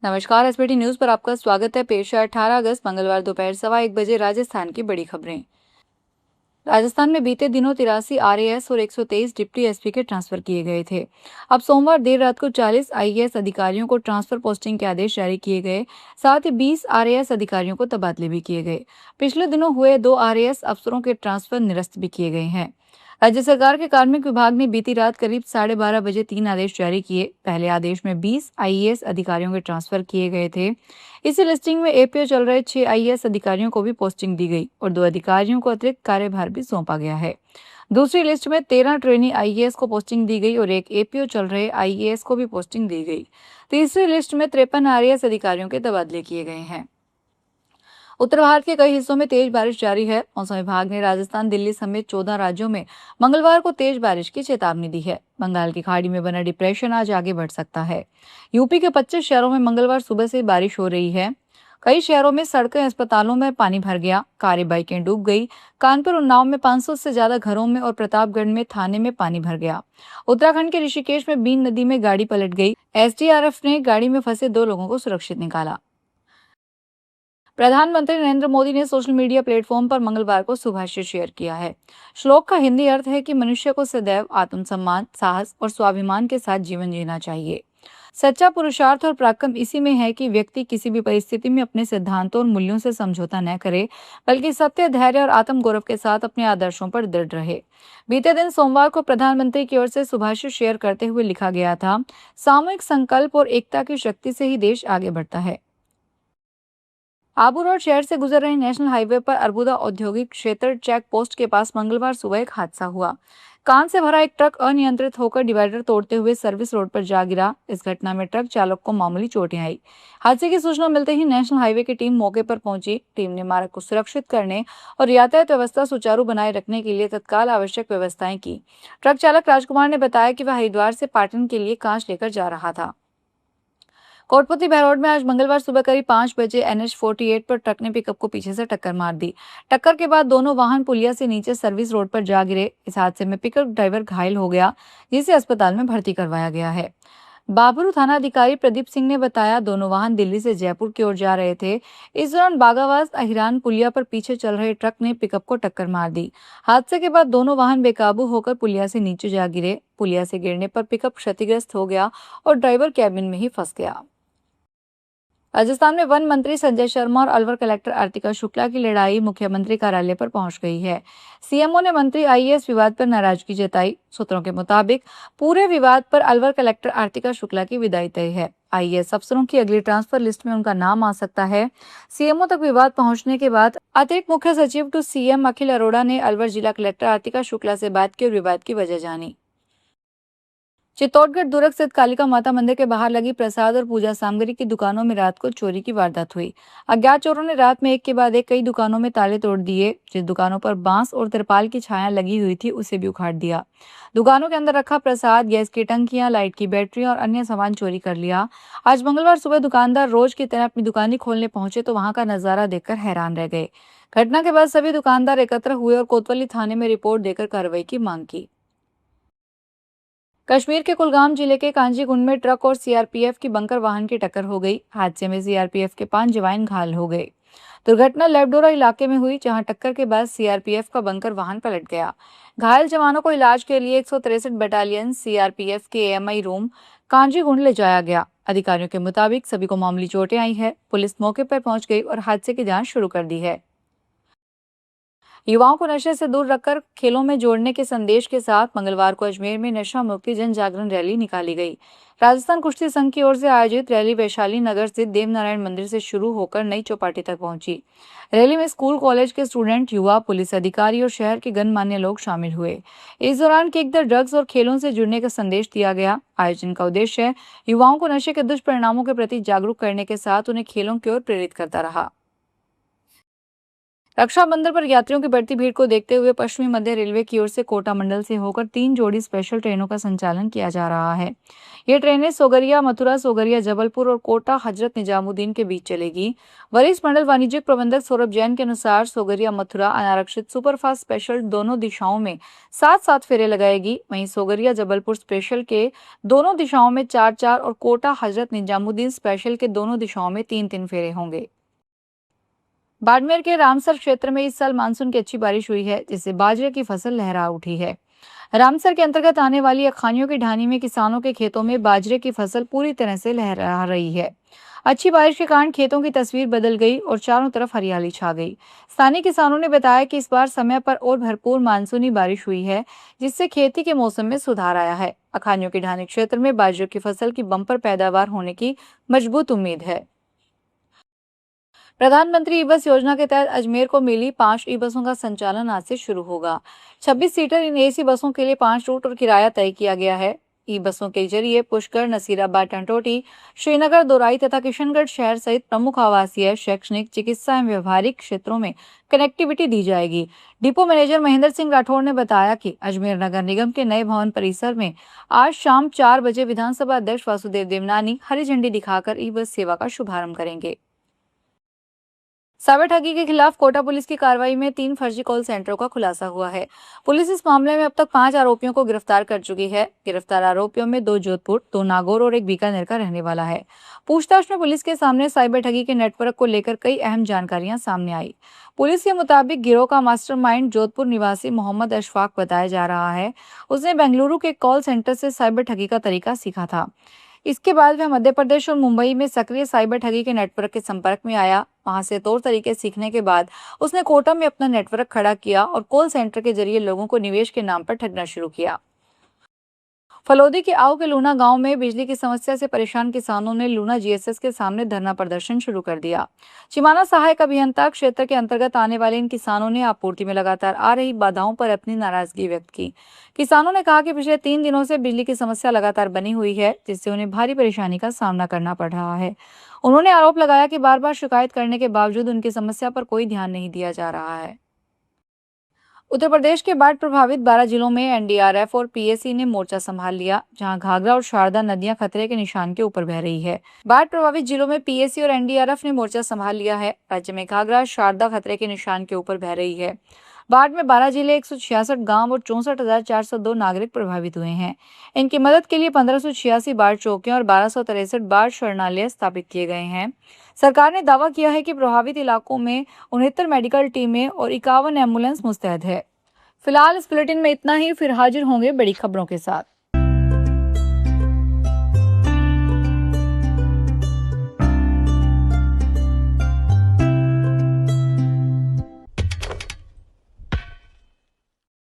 नमस्कार। SBT news पर आपका स्वागत है। पेश है 18 अगस्त मंगलवार दोपहर 1:15 बजे राजस्थान की बड़ी खबरें। राजस्थान में बीते दिनों 83 आरएएस और 123 डिप्टी एसपी के ट्रांसफर किए गए थे। अब सोमवार देर रात को 40 आईएएस अधिकारियों को ट्रांसफर पोस्टिंग के आदेश जारी किए गए। साथ ही 20 आरएएस अधिकारियों को तबादले भी किए गए। पिछले दिनों हुए 2 आरएएस अफसरों के ट्रांसफर निरस्त भी किए गए हैं। राज्य सरकार के कार्मिक विभाग ने बीती रात करीब 12:30 बजे 3 आदेश जारी किए। पहले आदेश में 20 आईएएस अधिकारियों के ट्रांसफर किए गए थे। इसी लिस्टिंग में एपीओ चल रहे 6 आईएएस अधिकारियों को भी पोस्टिंग दी गई और 2 अधिकारियों को अतिरिक्त कार्यभार भी सौंपा गया है। दूसरी लिस्ट में 13 ट्रेनी आईएएस को पोस्टिंग दी गई और एक एपीओ चल रहे आईएएस को भी पोस्टिंग दी गई। तीसरी लिस्ट में 53 आरएएस अधिकारियों के तबादले किए गए हैं। उत्तर भारत के कई हिस्सों में तेज बारिश जारी है। मौसम विभाग ने राजस्थान, दिल्ली समेत 14 राज्यों में मंगलवार को तेज बारिश की चेतावनी दी है। बंगाल की खाड़ी में बना डिप्रेशन आज आगे बढ़ सकता है। यूपी के 25 शहरों में मंगलवार सुबह से बारिश हो रही है। कई शहरों में सड़कें, अस्पतालों में पानी भर गया। कारें, बाइकें डूब गई। कानपुर, उन्नाव में 500 से ज्यादा घरों में और प्रतापगढ़ में थाने में पानी भर गया। उत्तराखंड के ऋषिकेश में बीन नदी में गाड़ी पलट गई। एसडीआरएफ ने गाड़ी में फंसे 2 लोगों को सुरक्षित निकाला। प्रधानमंत्री नरेंद्र मोदी ने सोशल मीडिया प्लेटफॉर्म पर मंगलवार को सुभाषित शेयर किया है। श्लोक का हिंदी अर्थ है कि मनुष्य को सदैव आत्मसम्मान, साहस और स्वाभिमान के साथ जीवन जीना चाहिए। सच्चा पुरुषार्थ और पराक्रम इसी में है कि व्यक्ति किसी भी परिस्थिति में अपने सिद्धांतों और मूल्यों से समझौता न करे, बल्कि सत्य, धैर्य और आत्मगौरव के साथ अपने आदर्शों पर दृढ़ रहे। बीते दिन सोमवार को प्रधानमंत्री की ओर से सुभाषित शेयर करते हुए लिखा गया था, सामूहिक संकल्प और एकता की शक्ति से ही देश आगे बढ़ता है। आबू रोड शहर से गुजर रहे नेशनल हाईवे पर अरबुदा औद्योगिक क्षेत्र चेक पोस्ट के पास मंगलवार सुबह एक हादसा हुआ। कान से भरा एक ट्रक अनियंत्रित होकर डिवाइडर तोड़ते हुए सर्विस रोड पर जा गिरा। इस घटना में ट्रक चालक को मामूली चोटें आई। हादसे की सूचना मिलते ही नेशनल हाईवे की टीम मौके पर पहुंची। टीम ने मार्ग को सुरक्षित करने और यातायात व्यवस्था सुचारू बनाए रखने के लिए तत्काल आवश्यक व्यवस्थाएं की। ट्रक चालक राजकुमार ने बताया कि वह हरिद्वार से पाटन के लिए कांच लेकर जा रहा था। कोटपुतली बहरौड में आज मंगलवार सुबह करीब 5 बजे एनएच 48 पर ट्रक ने पिकअप को पीछे से टक्कर मार दी। टक्कर के बाद दोनों वाहन पुलिया से नीचे सर्विस रोड पर जा गिरे। इस हादसे में पिकअप ड्राइवर घायल हो गया, जिसे अस्पताल में भर्ती करवाया गया है। बाबरू थाना अधिकारी प्रदीप सिंह ने बताया, दोनों वाहन दिल्ली से जयपुर की ओर जा रहे थे। इस दौरान बागावास अहिरान पुलिया पर पीछे चल रहे ट्रक ने पिकअप को टक्कर मार दी। हादसे के बाद दोनों वाहन बेकाबू होकर पुलिया से नीचे जा गिरे। पुलिया से गिरने पर पिकअप क्षतिग्रस्त हो गया और ड्राइवर कैबिन में ही फंस गया। राजस्थान में वन मंत्री संजय शर्मा और अलवर कलेक्टर आर्तिका शुक्ला की लड़ाई मुख्यमंत्री कार्यालय पर पहुंच गई है। सीएमओ ने मंत्री आईएएस विवाद पर नाराजगी जताई। सूत्रों के मुताबिक पूरे विवाद पर अलवर कलेक्टर आर्तिका शुक्ला की विदाई तय है। आईएएस अफसरों की अगली ट्रांसफर लिस्ट में उनका नाम आ सकता है। सीएमओ तक विवाद पहुंचने के बाद अतिरिक्त मुख्य सचिव टू सीएम अखिल अरोड़ा ने अलवर जिला कलेक्टर आर्तिका शुक्ला से बात की और विवाद की वजह जानी। चित्तौड़गढ़ दुर्ग स्थित कालिका माता मंदिर के बाहर लगी प्रसाद और पूजा सामग्री की दुकानों में रात को चोरी की वारदात हुई। अज्ञात चोरों ने रात में एक के बाद एक कई दुकानों में ताले तोड़ दिए। जिस दुकानों पर बांस और तिरपाल की छाया लगी हुई थी, उसे भी उखाड़ दिया। दुकानों के अंदर रखा प्रसाद, गैस की टंकियां, लाइट की बैटरी और अन्य सामान चोरी कर लिया। आज मंगलवार सुबह दुकानदार रोज की तरह अपनी दुकानें खोलने पहुंचे तो वहां का नजारा देखकर हैरान रह गए। घटना के बाद सभी दुकानदार एकत्र हुए और कोतवाली थाने में रिपोर्ट देकर कार्रवाई की मांग की। कश्मीर के कुलगाम जिले के कांजीगुंड में ट्रक और सीआरपीएफ की बंकर वाहन की टक्कर हो गई। हादसे में सीआरपीएफ के 5 जवान घायल हो गए। दुर्घटना लेबडोरा इलाके में हुई, जहां टक्कर के बाद सीआरपीएफ का बंकर वाहन पलट गया। घायल जवानों को इलाज के लिए 163 बटालियन सीआरपीएफ के एएमआई रूम कांजीगुंड ले जाया गया। अधिकारियों के मुताबिक सभी को मामूली चोटें आई है। पुलिस मौके पर पहुंच गई और हादसे की जांच शुरू कर दी है। युवाओं को नशे से दूर रखकर खेलों में जोड़ने के संदेश के साथ मंगलवार को अजमेर में नशा मुक्ति जन जागरण रैली निकाली गई। राजस्थान कुश्ती संघ की ओर से आयोजित रैली वैशाली नगर स्थित देवनारायण मंदिर से शुरू होकर नई चौपाटी तक पहुंची। रैली में स्कूल कॉलेज के स्टूडेंट, युवा, पुलिस अधिकारी और शहर के गणमान्य लोग शामिल हुए। इस दौरान किक द ड्रग्स और खेलों से जुड़ने का संदेश दिया गया। आयोजन का उद्देश्य युवाओं को नशे के दुष्परिणामों के प्रति जागरूक करने के साथ उन्हें खेलों की ओर प्रेरित करता रहा। रक्षाबंधन पर यात्रियों की बढ़ती भीड़ को देखते हुए पश्चिमी मध्य रेलवे की ओर से कोटा मंडल से होकर 3 जोड़ी स्पेशल ट्रेनों का संचालन किया जा रहा है। ये ट्रेनें सोगरिया मथुरा, सोगरिया जबलपुर और कोटा हजरत निजामुद्दीन के बीच चलेगी। वरिष्ठ मंडल वाणिज्यिक प्रबंधक सौरभ जैन के अनुसार सोगरिया मथुरा अनारक्षित सुपरफास्ट स्पेशल दोनों दिशाओं में 7-7 फेरे लगाएगी। वहीं सोगरिया जबलपुर स्पेशल के दोनों दिशाओं में 4-4 और कोटा हजरत निजामुद्दीन स्पेशल के दोनों दिशाओं में 3-3 फेरे होंगे। बाड़मेर के रामसर क्षेत्र में इस साल मानसून की अच्छी बारिश हुई है, जिससे बाजरे की फसल लहरा उठी है। रामसर के अंतर्गत आने वाली अखानियों की ढानी में किसानों के खेतों में बाजरे की फसल पूरी तरह से लहरा रही है। अच्छी बारिश के कारण खेतों की तस्वीर बदल गई और चारों तरफ हरियाली छा गई। स्थानीय किसानों ने बताया कि इस बार समय पर और भरपूर मानसूनी बारिश हुई है, जिससे खेती के मौसम में सुधार आया है। अखानियों की ढानी क्षेत्र में बाजरे की फसल की बम्पर पैदावार होने की मजबूत उम्मीद है। प्रधानमंत्री ई बस योजना के तहत अजमेर को मिली 5 ई बसों का संचालन आज से शुरू होगा। 26 सीटर इन एसी बसों के लिए 5 रूट और किराया तय किया गया है। ई बसों के जरिए पुष्कर, नसीराबाद, टंटोटी, श्रीनगर, दोराई तथा किशनगढ़ शहर सहित प्रमुख आवासीय, शैक्षणिक, चिकित्सा एवं व्यवहारिक क्षेत्रों में कनेक्टिविटी दी जाएगी। डिपो मैनेजर महेंद्र सिंह राठौड़ ने बताया कि अजमेर नगर निगम के नए भवन परिसर में आज शाम 4 बजे विधानसभा अध्यक्ष वासुदेव देवनानी हरी झंडी दिखाकर ई बस सेवा का शुभारंभ करेंगे। साइबर ठगी के खिलाफ कोटा पुलिस की कार्रवाई में 3 फर्जी कॉल सेंटरों का खुलासा हुआ है। पुलिस इस मामले में अब तक 5 आरोपियों को गिरफ्तार कर चुकी है। गिरफ्तार आरोपियों में 2 जोधपुर, 2 नागौर और 1 बीकानेर का रहने वाला है। पूछताछ में पुलिस के सामने साइबर ठगी के नेटवर्क को लेकर कई अहम जानकारियां सामने आई। पुलिस के मुताबिक गिरोह का मास्टरमाइंड जोधपुर निवासी मोहम्मद अशफाक बताया जा रहा है। उसने बेंगलुरु के कॉल सेंटर से साइबर ठगी का तरीका सीखा था। इसके बाद वह मध्य प्रदेश और मुंबई में सक्रिय साइबर ठगी के नेटवर्क के संपर्क में आया। वहां से तौर तरीके सीखने के बाद उसने कोटा में अपना नेटवर्क खड़ा किया और कॉल सेंटर के जरिए लोगों को निवेश के नाम पर ठगना शुरू किया। फलोदी के आओ के लूना गांव में बिजली की समस्या से परेशान किसानों ने लूना जीएसएस के सामने धरना प्रदर्शन शुरू कर दिया। चिमाना सहायक अभियंता क्षेत्र के अंतर्गत आने वाले इन किसानों ने आपूर्ति में लगातार आ रही बाधाओं पर अपनी नाराजगी व्यक्त की। किसानों ने कहा कि पिछले 3 दिनों से बिजली की समस्या लगातार बनी हुई है, जिससे उन्हें भारी परेशानी का सामना करना पड़ रहा है। उन्होंने आरोप लगाया कि बार बार शिकायत करने के बावजूद उनकी समस्या पर कोई ध्यान नहीं दिया जा रहा है। उत्तर प्रदेश के बाढ़ प्रभावित 12 जिलों में एनडीआरएफ और पीएसी ने मोर्चा संभाल लिया, जहां घाघरा और शारदा नदियां खतरे के निशान के ऊपर बह रही है। बाढ़ प्रभावित जिलों में पीएसी और एनडीआरएफ ने मोर्चा संभाल लिया है। राज्य में घाघरा, शारदा खतरे के निशान के ऊपर बह रही है। बाढ़ में 12 जिले, 166 गांव और 64,402 नागरिक प्रभावित हुए हैं। इनकी मदद के लिए 1586 बाढ़ चौकियां और 1263 बाढ़ शरणालय स्थापित किए गए हैं। सरकार ने दावा किया है कि प्रभावित इलाकों में 69 मेडिकल टीमें और 51 एम्बुलेंस मुस्तैद है। फिलहाल इस बुलेटिन में इतना ही, फिर हाजिर होंगे बड़ी खबरों के साथ।